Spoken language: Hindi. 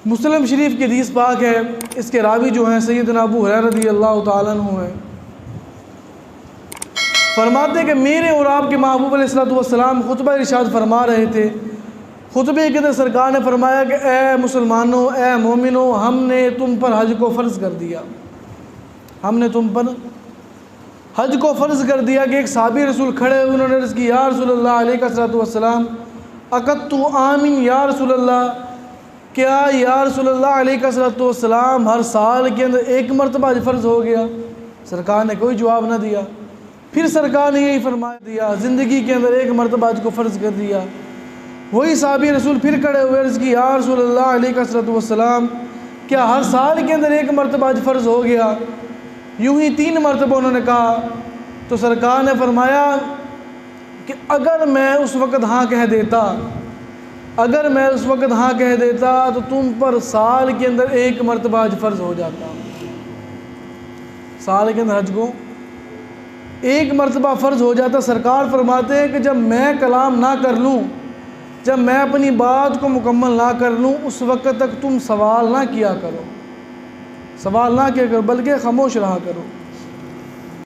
मुस्लिम शरीफ की हदीस पाक है, इसके रावी जो हैं सैयदना अबू हुरैरा रज़ियल्लाहु ताला अन्हु हैं। फरमाते हैं कि मेरे और आपके महबूब अलैहिस्सलातु वस्सलाम खुतबा इरशाद फरमा रहे थे। खुतबे के अंदर सरकार ने फरमाया कि ए मुसलमानों, ए मोमिनों, हमने तुम पर हज को फ़र्ज़ कर दिया। हमने तुम पर हज को फ़र्ज़ कर दिया कि एक साहबी रसूल खड़े हुए, उन्होंने अर्ज़ की या रसूलल्लाह अलैहिस्सलातु वस्सलाम अक़त्तु आमीन या रसूलल्लाह, क्या या रसूलल्लाह अलैहिस्सलातु वस्सलाम हर साल के अंदर एक मरतबा हज फ़र्ज़ हो गया? सरकार ने कोई जवाब ना दिया। फिर सरकार ने यही फरमा दिया, ज़िंदगी के अंदर एक मरतबा हज को फ़र्ज़ कर दिया। वही साहबी रसूल फिर खड़े हुए, अर्ज़ की या रसूलल्लाह अलैहिस्सलातु वस्सलाम, क्या हर साल के अंदर एक मरतबा हज फ़र्ज़ हो गया? यूँ ही 3 मरतबा उन्होंने कहा। तो सरकार ने फरमाया कि अगर मैं उस वक़्त हाँ कह देता, अगर मैं उस वक़्त हाँ कह देता तो तुम पर साल के अंदर एक मरतबा हज फ़र्ज़ हो जाता। साल के अंदर हज को एक मरतबा फ़र्ज़ हो जाता। सरकार फरमाते हैं कि जब मैं कलाम ना कर लूँ, जब मैं अपनी बात को मुकम्मल ना कर लूँ, उस वक़्त तक तुम सवाल ना किया करो, सवाल ना किया करो, बल्कि खामोश रहा करो।